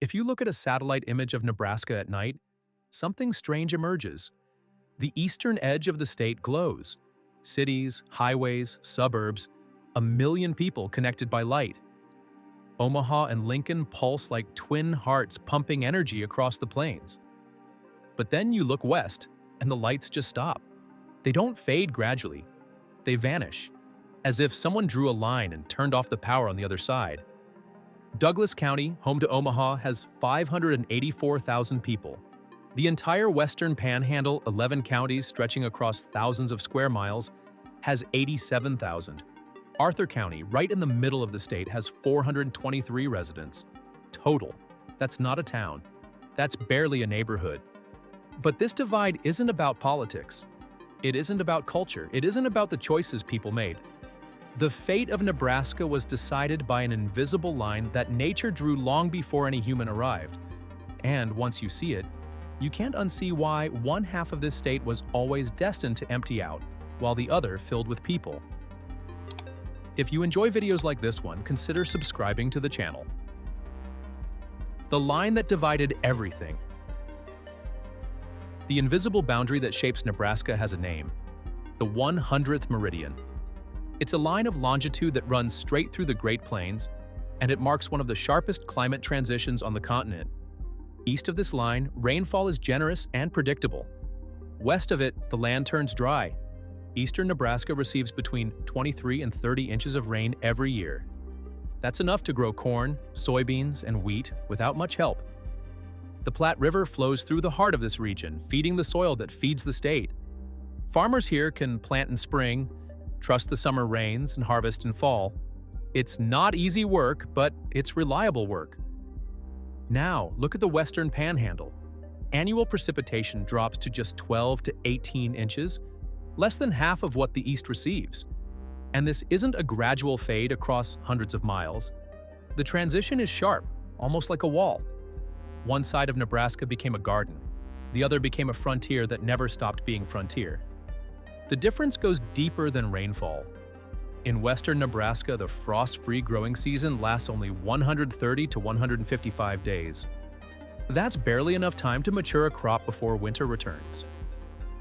If you look at a satellite image of Nebraska at night, something strange emerges. The eastern edge of the state glows. Cities, highways, suburbs, a million people connected by light. Omaha and Lincoln pulse like twin hearts pumping energy across the plains. But then you look west, and the lights just stop. They don't fade gradually. They vanish, as if someone drew a line and turned off the power on the other side. Douglas County, home to Omaha, has 584,000 people. The entire western panhandle, 11 counties stretching across thousands of square miles, has 87,000. Arthur County, right in the middle of the state, has 423 residents. Total. That's not a town. That's barely a neighborhood. But this divide isn't about politics. It isn't about culture. It isn't about the choices people made. The fate of Nebraska was decided by an invisible line that nature drew long before any human arrived. And once you see it, you can't unsee why one half of this state was always destined to empty out, while the other filled with people. If you enjoy videos like this one, consider subscribing to the channel. The line that divided everything. The invisible boundary that shapes Nebraska has a name: the 100th Meridian. It's a line of longitude that runs straight through the Great Plains, and it marks one of the sharpest climate transitions on the continent. East of this line, rainfall is generous and predictable. West of it, the land turns dry. Eastern Nebraska receives between 23 and 30 inches of rain every year. That's enough to grow corn, soybeans, and wheat without much help. The Platte River flows through the heart of this region, feeding the soil that feeds the state. Farmers here can plant in spring, trust the summer rains, and harvest in fall. It's not easy work, but it's reliable work. Now, look at the western panhandle. Annual precipitation drops to just 12 to 18 inches, less than half of what the east receives. And this isn't a gradual fade across hundreds of miles. The transition is sharp, almost like a wall. One side of Nebraska became a garden. The other became a frontier that never stopped being frontier. The difference goes deeper than rainfall. In western Nebraska, the frost-free growing season lasts only 130 to 155 days. That's barely enough time to mature a crop before winter returns.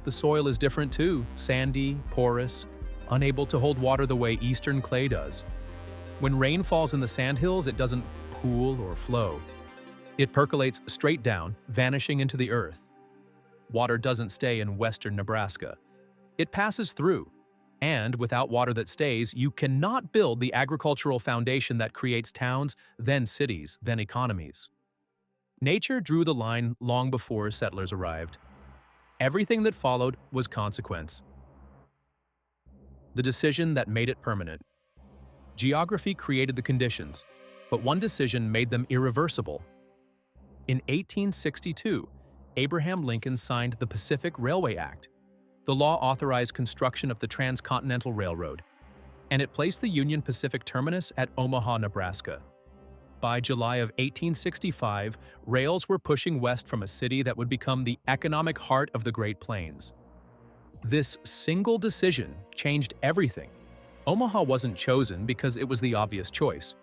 The soil is different too, sandy, porous, unable to hold water the way eastern clay does. When rain falls in the sandhills, it doesn't pool or flow. It percolates straight down, vanishing into the earth. Water doesn't stay in western Nebraska. It passes through, and without water that stays, you cannot build the agricultural foundation that creates towns, then cities, then economies. Nature drew the line long before settlers arrived. Everything that followed was consequence. The decision that made it permanent. Geography created the conditions, but one decision made them irreversible. In 1862, Abraham Lincoln signed the Pacific Railway Act. The law authorized construction of the Transcontinental Railroad, and it placed the Union Pacific terminus at Omaha, Nebraska. By July of 1865, rails were pushing west from a city that would become the economic heart of the Great Plains. This single decision changed everything. Omaha wasn't chosen because it was the obvious choice.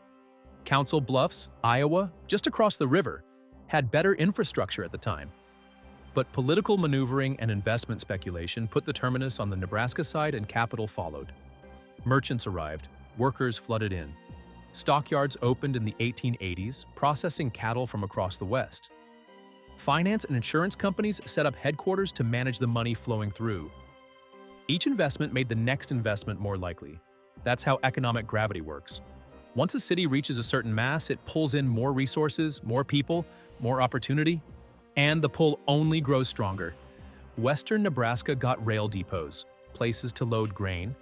Council Bluffs, Iowa, just across the river, had better infrastructure at the time. But political maneuvering and investment speculation put the terminus on the Nebraska side, and capital followed. Merchants arrived, workers flooded in. Stockyards opened in the 1880s, processing cattle from across the West. Finance and insurance companies set up headquarters to manage the money flowing through. Each investment made the next investment more likely. That's how economic gravity works. Once a city reaches a certain mass, it pulls in more resources, more people, more opportunity, and the pull only grows stronger. Western Nebraska got rail depots, places to load grain,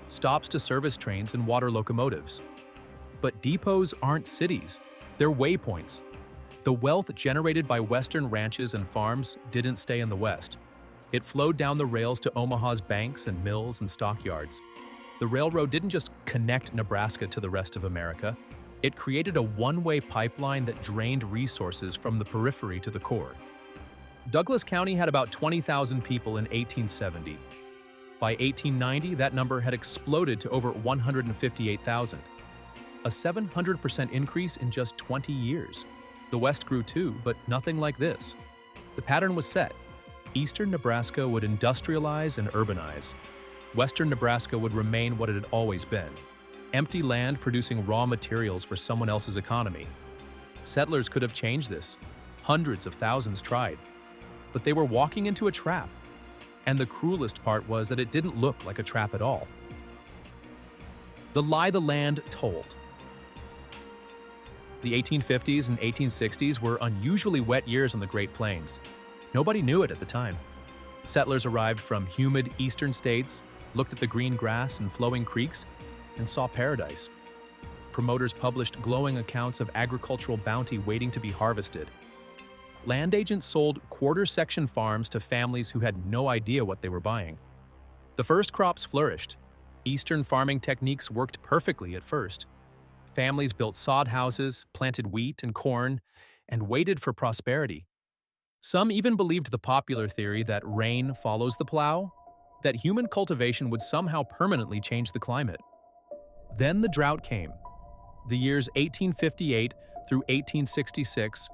stops to service trains and water locomotives. But depots aren't cities, they're waypoints. The wealth generated by Western ranches and farms didn't stay in the West. It flowed down the rails to Omaha's banks and mills and stockyards. The railroad didn't just connect Nebraska to the rest of America. It created a one-way pipeline that drained resources from the periphery to the core. Douglas County had about 20,000 people in 1870. By 1890, that number had exploded to over 158,000. A 700% increase in just 20 years. The West grew too, but nothing like this. The pattern was set. Eastern Nebraska would industrialize and urbanize. Western Nebraska would remain what it had always been: empty land producing raw materials for someone else's economy. Settlers could have changed this. Hundreds of thousands tried. But they were walking into a trap. And the cruelest part was that it didn't look like a trap at all. The lie the land told. The 1850s and 1860s were unusually wet years on the Great Plains. Nobody knew it at the time. Settlers arrived from humid eastern states, looked at the green grass and flowing creeks, and saw paradise. Promoters published glowing accounts of agricultural bounty waiting to be harvested. Land agents sold quarter-section farms to families who had no idea what they were buying. The first crops flourished. Eastern farming techniques worked perfectly at first. Families built sod houses, planted wheat and corn, and waited for prosperity. Some even believed the popular theory that rain follows the plow, that human cultivation would somehow permanently change the climate. Then the drought came. The years 1858 through 1866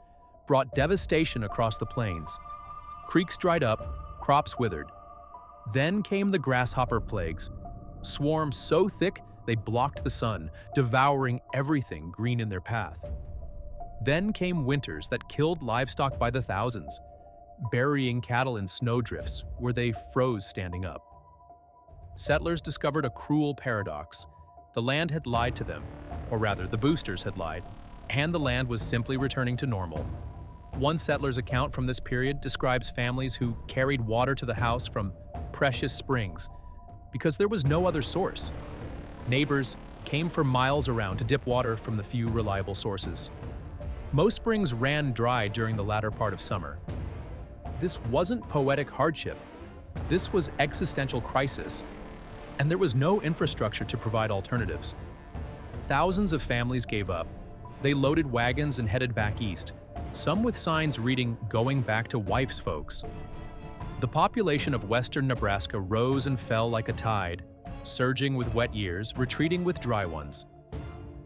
brought devastation across the plains. Creeks dried up, crops withered. Then came the grasshopper plagues, swarms so thick they blocked the sun, devouring everything green in their path. Then came winters that killed livestock by the thousands, burying cattle in snowdrifts where they froze standing up. Settlers discovered a cruel paradox. The land had lied to them, or rather, the boosters had lied, and the land was simply returning to normal. One settler's account from this period describes families who carried water to the house from precious springs because there was no other source. Neighbors came for miles around to dip water from the few reliable sources. Most springs ran dry during the latter part of summer. This wasn't poetic hardship. This was existential crisis, and there was no infrastructure to provide alternatives. Thousands of families gave up. They loaded wagons and headed back east, some with signs reading, "Going back to wife's folks." The population of western Nebraska rose and fell like a tide, surging with wet years, retreating with dry ones.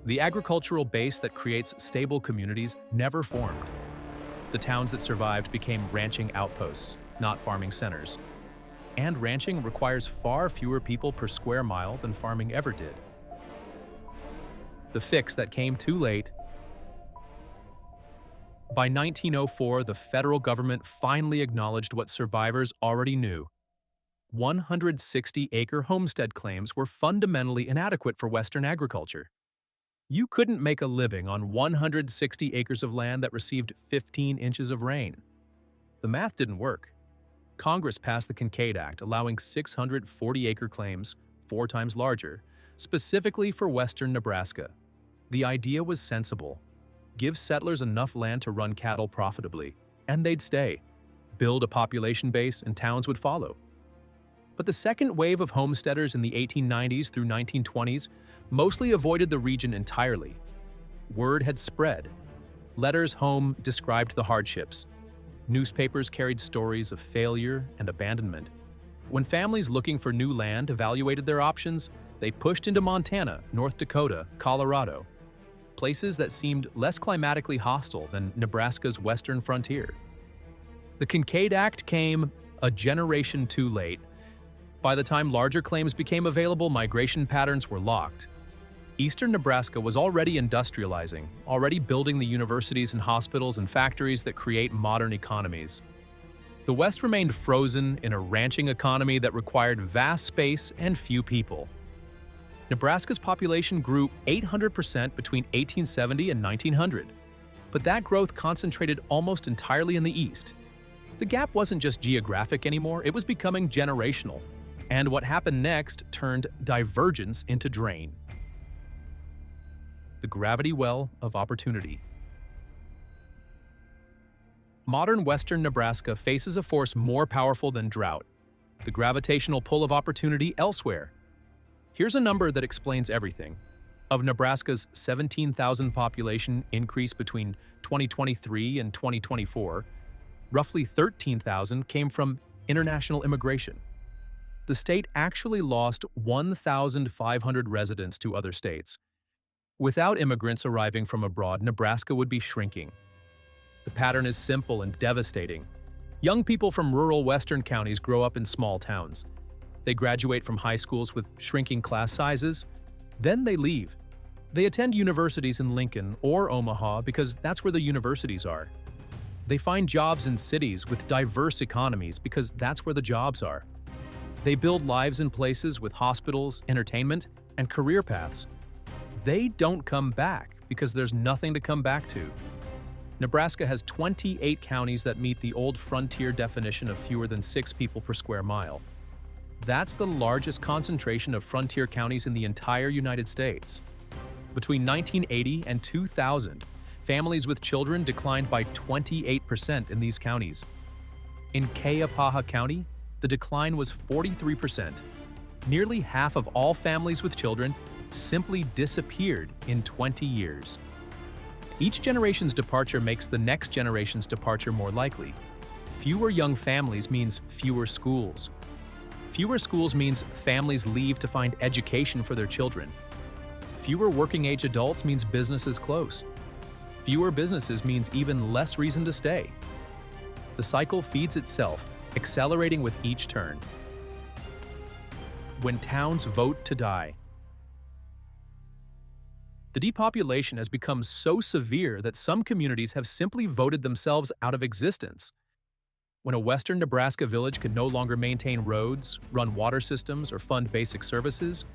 The agricultural base that creates stable communities never formed. The towns that survived became ranching outposts, not farming centers. And ranching requires far fewer people per square mile than farming ever did. The fix that came too late. By 1904, the federal government finally acknowledged what survivors already knew. 160-acre homestead claims were fundamentally inadequate for Western agriculture. You couldn't make a living on 160 acres of land that received 15 inches of rain. The math didn't work. Congress passed the Kincaid Act, allowing 640-acre claims, 4 times larger, specifically for Western Nebraska. The idea was sensible. Give settlers enough land to run cattle profitably, and they'd stay. Build a population base, and towns would follow. But the second wave of homesteaders in the 1890s through 1920s mostly avoided the region entirely. Word had spread. Letters home described the hardships. Newspapers carried stories of failure and abandonment. When families looking for new land evaluated their options, they pushed into Montana, North Dakota, Colorado, places that seemed less climatically hostile than Nebraska's western frontier. The Kincaid Act came a generation too late. By the time larger claims became available, migration patterns were locked. Eastern Nebraska was already industrializing, already building the universities and hospitals and factories that create modern economies. The West remained frozen in a ranching economy that required vast space and few people. Nebraska's population grew 800% between 1870 and 1900, but that growth concentrated almost entirely in the East. The gap wasn't just geographic anymore, it was becoming generational. And what happened next turned divergence into drain. The gravity well of opportunity. Modern western Nebraska faces a force more powerful than drought: the gravitational pull of opportunity elsewhere. Here's a number that explains everything. Of Nebraska's 17,000 population increase between 2023 and 2024, roughly 13,000 came from international immigration. The state actually lost 1,500 residents to other states. Without immigrants arriving from abroad, Nebraska would be shrinking. The pattern is simple and devastating. Young people from rural western counties grow up in small towns. They graduate from high schools with shrinking class sizes. Then they leave. They attend universities in Lincoln or Omaha because that's where the universities are. They find jobs in cities with diverse economies because that's where the jobs are. They build lives in places with hospitals, entertainment, and career paths. They don't come back because there's nothing to come back to. Nebraska has 28 counties that meet the old frontier definition of fewer than 6 people per square mile. That's the largest concentration of frontier counties in the entire United States. Between 1980 and 2000, families with children declined by 28% in these counties. In Cuyahoga County, the decline was 43%. Nearly half of all families with children simply disappeared in 20 years. Each generation's departure makes the next generation's departure more likely. Fewer young families means fewer schools. Fewer schools means families leave to find education for their children. Fewer working-age adults means businesses close. Fewer businesses means even less reason to stay. The cycle feeds itself, accelerating with each turn. When towns vote to die. The depopulation has become so severe that some communities have simply voted themselves out of existence. When a western Nebraska village could no longer maintain roads, run water systems, or fund basic services,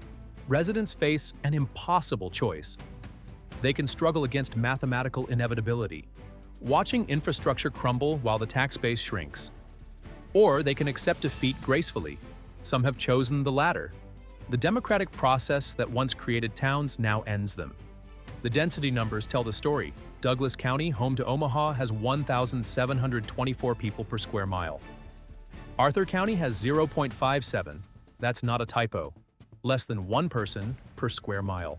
residents face an impossible choice. They can struggle against mathematical inevitability, watching infrastructure crumble while the tax base shrinks. Or they can accept defeat gracefully. Some have chosen the latter. The democratic process that once created towns now ends them. The density numbers tell the story. Douglas County, home to Omaha, has 1,724 people per square mile. Arthur County has 0.57. That's not a typo. Less than 1 person per square mile.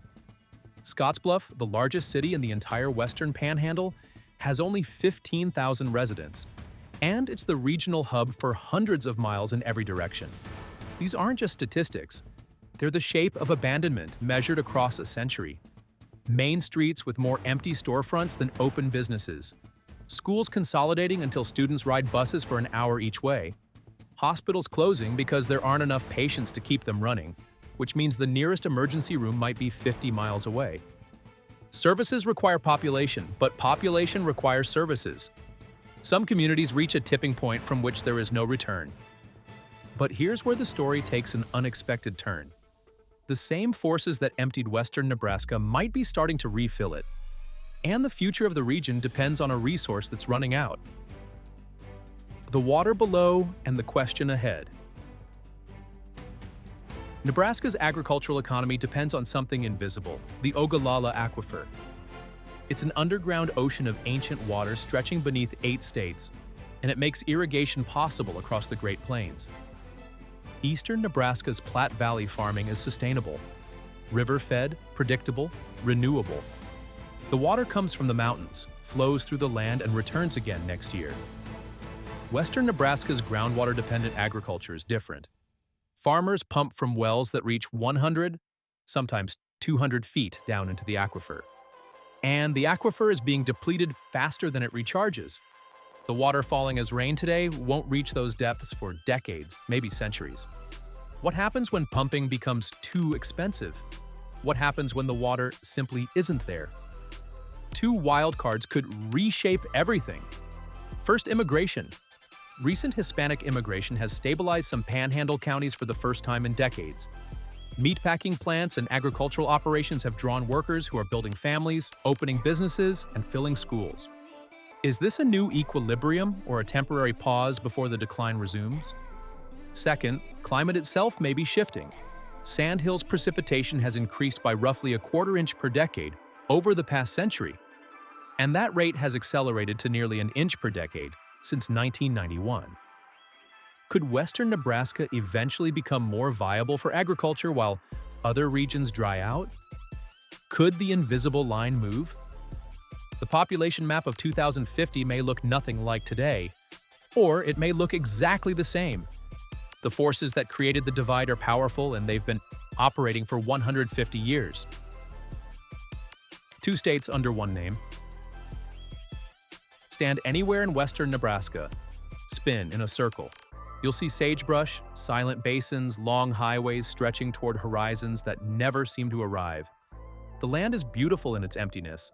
Scottsbluff, the largest city in the entire Western Panhandle, has only 15,000 residents, and it's the regional hub for hundreds of miles in every direction. These aren't just statistics. They're the shape of abandonment measured across a century. Main streets with more empty storefronts than open businesses. Schools consolidating until students ride buses for an hour each way. Hospitals closing because there aren't enough patients to keep them running, which means the nearest emergency room might be 50 miles away. Services require population, but population requires services. Some communities reach a tipping point from which there is no return. But here's where the story takes an unexpected turn. The same forces that emptied western Nebraska might be starting to refill it. And the future of the region depends on a resource that's running out. The water below and the question ahead. Nebraska's agricultural economy depends on something invisible, the Ogallala Aquifer. It's an underground ocean of ancient water stretching beneath 8 states, and it makes irrigation possible across the Great Plains. Eastern Nebraska's Platte Valley farming is sustainable, river-fed, predictable, renewable. The water comes from the mountains, flows through the land, and returns again next year. Western Nebraska's groundwater-dependent agriculture is different. Farmers pump from wells that reach 100, sometimes 200 feet down into the aquifer. And the aquifer is being depleted faster than it recharges. The water falling as rain today won't reach those depths for decades, maybe centuries. What happens when pumping becomes too expensive? What happens when the water simply isn't there? 2 wild cards could reshape everything. First, immigration. Recent Hispanic immigration has stabilized some panhandle counties for the first time in decades. Meatpacking plants and agricultural operations have drawn workers who are building families, opening businesses, and filling schools. Is this a new equilibrium or a temporary pause before the decline resumes? Second, climate itself may be shifting. Sandhills precipitation has increased by roughly a quarter inch per decade over the past century, and that rate has accelerated to nearly an inch per decade since 1991. Could western Nebraska eventually become more viable for agriculture while other regions dry out? Could the invisible line move? The population map of 2050 may look nothing like today, or it may look exactly the same. The forces that created the divide are powerful, and they've been operating for 150 years. 2 states under 1 name. Stand anywhere in western Nebraska. Spin in a circle. You'll see sagebrush, silent basins, long highways stretching toward horizons that never seem to arrive. The land is beautiful in its emptiness,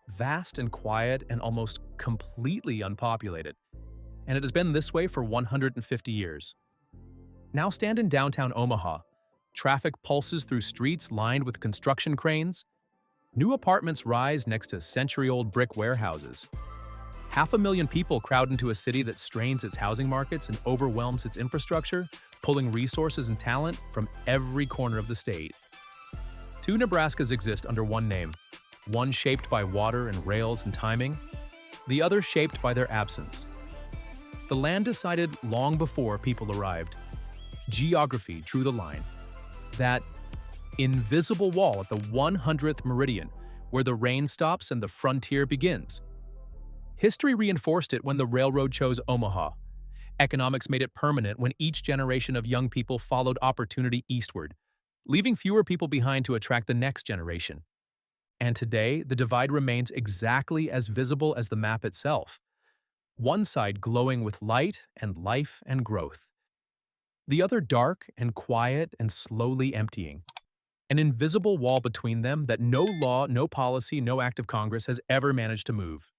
vast and quiet and almost completely unpopulated. And it has been this way for 150 years. Now stand in downtown Omaha. Traffic pulses through streets lined with construction cranes. New apartments rise next to century-old brick warehouses. 500,000 people crowd into a city that strains its housing markets and overwhelms its infrastructure, pulling resources and talent from every corner of the state. Two Nebraskas exist under one name, one shaped by water and rails and timing, the other shaped by their absence. The land decided long before people arrived. Geography drew the line. That invisible wall at the 100th meridian, where the rain stops and the frontier begins. History reinforced it when the railroad chose Omaha. Economics made it permanent when each generation of young people followed opportunity eastward, leaving fewer people behind to attract the next generation. And today, the divide remains exactly as visible as the map itself. One side glowing with light and life and growth. The other dark and quiet and slowly emptying. An invisible wall between them that no law, no policy, no act of Congress has ever managed to move.